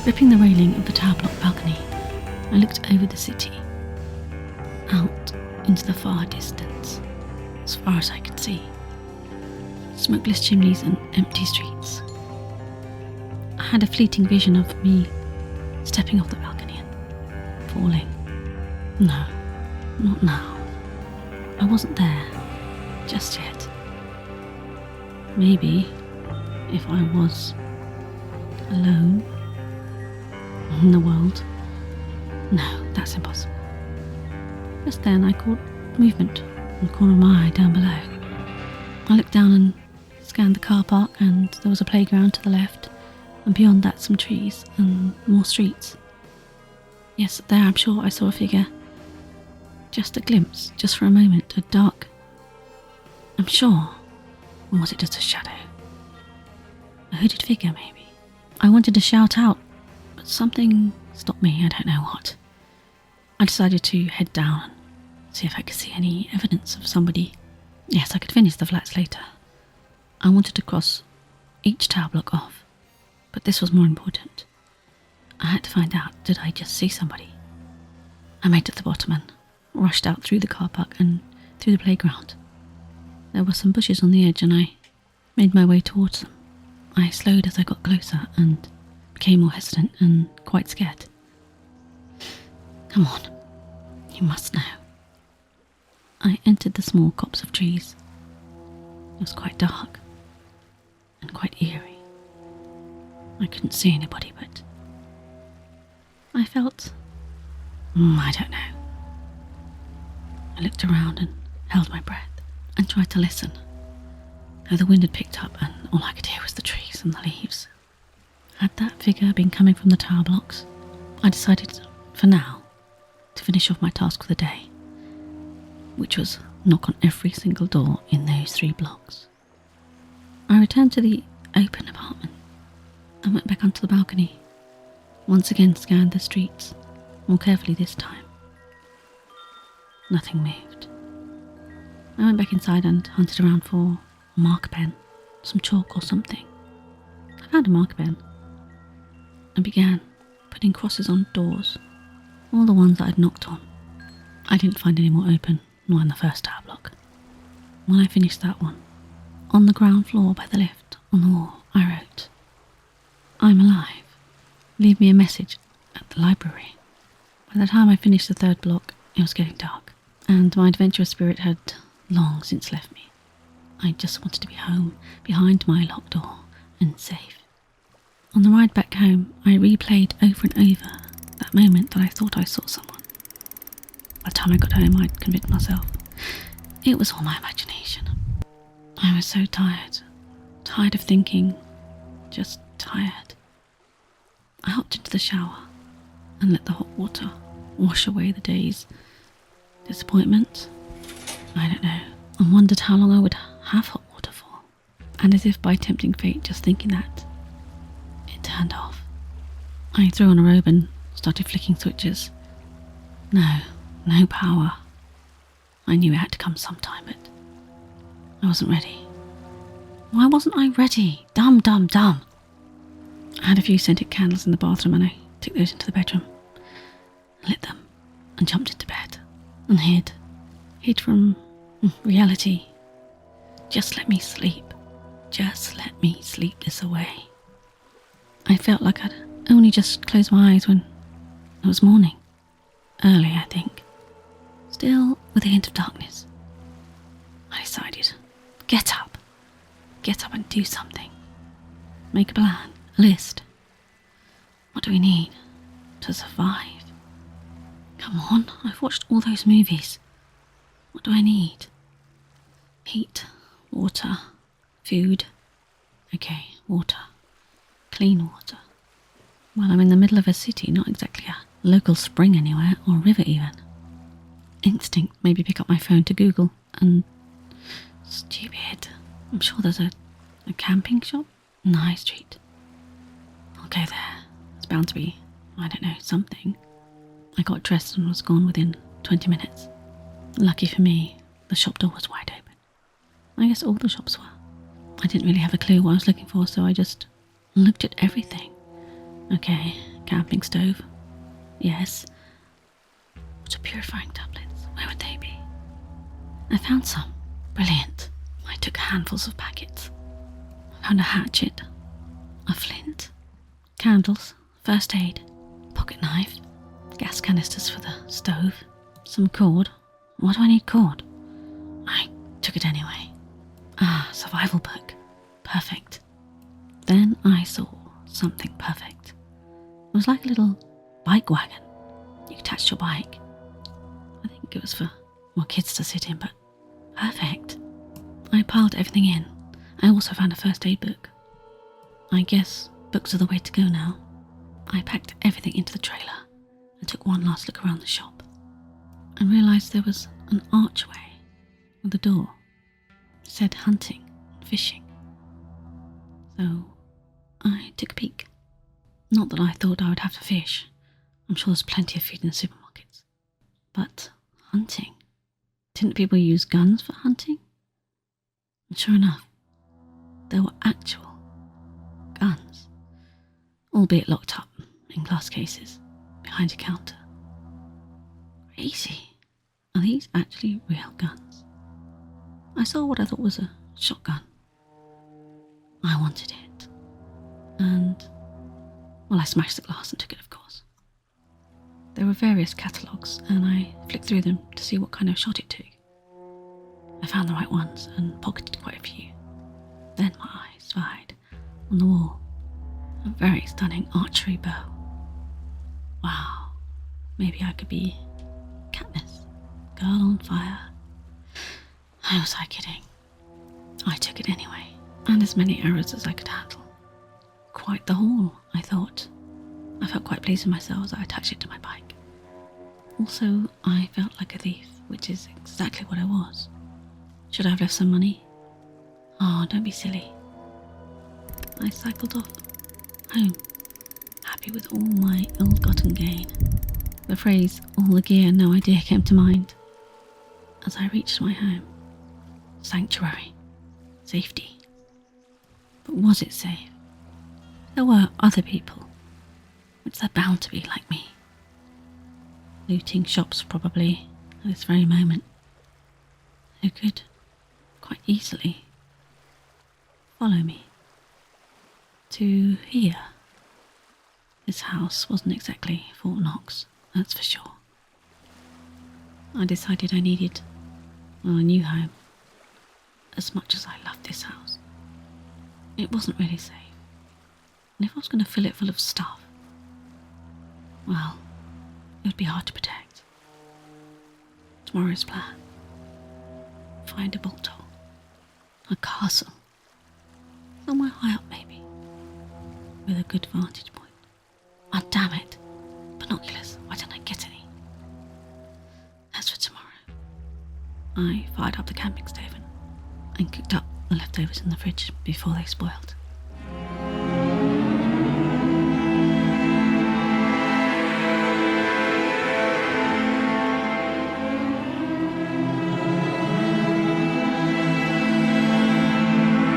Gripping the railing of the tower block balcony, I looked over the city, out into the far distance, as far as I could see. Smokeless chimneys and empty streets. I had a fleeting vision of me stepping off the balcony and falling. No, not now. I wasn't there, just yet. Maybe, if I was alone in the world. No, that's impossible. Just then I caught movement in the corner of my eye down below. I looked down and scanned the car park, and there was a playground to the left, and beyond that some trees and more streets. Yes, there I'm sure I saw a figure. Just a glimpse, just for a moment, a dark... I'm sure. Or was it just a shadow? A hooded figure, maybe. I wanted to shout out, but something stopped me, I don't know what. I decided to head down and see if I could see any evidence of somebody. Yes, I could finish the flats later. I wanted to cross each tower block off, but this was more important. I had to find out, did I just see somebody? I made it to the bottom and rushed out through the car park and through the playground. There were some bushes on the edge and I made my way towards them. I slowed as I got closer and became more hesitant and quite scared. Come on, you must know. I entered the small copse of trees. It was quite dark and quite eerie. I couldn't see anybody, but I felt... I don't know. I looked around and held my breath and tried to listen, though the wind had picked up and all I could hear was the trees and the leaves. Had that figure been coming from the tower blocks? I decided, for now, to finish off my task for the day, which was knock on every single door in those 3 blocks. I returned to the open apartment and went back onto the balcony. Once again scanned the streets, more carefully this time. Nothing moved. I went back inside and hunted around for a marker pen, some chalk or something. I found a marker pen and began putting crosses on doors, all the ones that I'd knocked on. I didn't find any more open, nor in the first tower block. When I finished that one, on the ground floor by the lift, on the wall, I wrote, "I'm alive. Leave me a message at the library." By the time I finished the 3rd block, it was getting dark, and my adventurous spirit had long since left me. I just wanted to be home, behind my locked door, and safe. On the ride back home, I replayed over and over that moment that I thought I saw someone. By the time I got home, I'd convinced myself it was all my imagination. I was so tired of thinking, just tired. I hopped into the shower and let the hot water wash away the day's disappointment. I don't know, and wondered how long I would have hot water for. And as if by tempting fate, just thinking that, it turned off. I threw on a robe and started flicking switches. No power. I knew it had to come sometime, but I wasn't ready. Why wasn't I ready? Dumb. I had a few scented candles in the bathroom and I took those into the bedroom, lit them and jumped into bed and hid from reality. Just let me sleep. Just let me sleep this away. I felt like I'd only just closed my eyes when it was morning. Early, I think. Still with a hint of darkness. I decided, get up and do something. Make a plan, a list. What do we need to survive? Come on, I've watched all those movies. What do I need? Heat, water, food. Okay, water. Clean water. Well, I'm in the middle of a city, not exactly a local spring anywhere, or river even. Instinct made me pick up my phone to Google, and... stupid. I'm sure there's a camping shop in the high street. I'll go there. It's bound to be, I don't know, something. I got dressed and was gone within 20 minutes. Lucky for me, the shop door was wide open. I guess all the shops were. I didn't really have a clue what I was looking for, so I just looked at everything. Okay, camping stove. Yes. Water purifying tablets. Where would they be? I found some. Brilliant. I took handfuls of packets. I found a hatchet, a flint, candles, first aid, pocket knife, gas canisters for the stove, some cord. Why do I need cord? I took it anyway. Survival book. Perfect. Then I saw something perfect. It was like a little bike wagon. You could attach to your bike. I think it was for more kids to sit in, but perfect. I piled everything in. I also found a first aid book. I guess books are the way to go now. I packed everything into the trailer and took one last look around the shop and realised there was an archway with a door. It said hunting and fishing. So I took a peek. Not that I thought I would have to fish. I'm sure there's plenty of food in the supermarkets. But hunting? Didn't people use guns for hunting? And sure enough, there were actual guns, albeit locked up in glass cases behind a counter. Crazy. Are these actually real guns? I saw what I thought was a shotgun. I wanted it. And, well, I smashed the glass and took it, of course. There were various catalogues, and I flicked through them to see what kind of shot it took. I found the right ones and pocketed quite a few. Then my eyes spied on the wall a very stunning archery bow. Wow, maybe I could be Katniss, girl on fire. How was I kidding? I took it anyway, and as many arrows as I could handle. Quite the haul, I thought. I felt quite pleased with myself as I attached it to my bike. Also, I felt like a thief, which is exactly what I was. Should I have left some money? Oh, don't be silly. I cycled off home, happy with all my ill-gotten gain. The phrase, all the gear, no idea, came to mind. As I reached my home. Sanctuary. Safety. But was it safe? There were other people, which they're bound to be like me. Looting shops probably, at this very moment. Who could quite easily follow me to here. This house wasn't exactly Fort Knox, that's for sure. I decided I needed a new home. As much as I loved this house, it wasn't really safe. And if I was going to fill it full of stuff, well, it would be hard to protect. Tomorrow's plan. Find a bolt hole. A castle. Somewhere high up maybe. With a good vantage point. Ah, damn it. Binoculars. Why didn't I get any? That's for tomorrow. I fired up the camping stove and cooked up the leftovers in the fridge before they spoiled.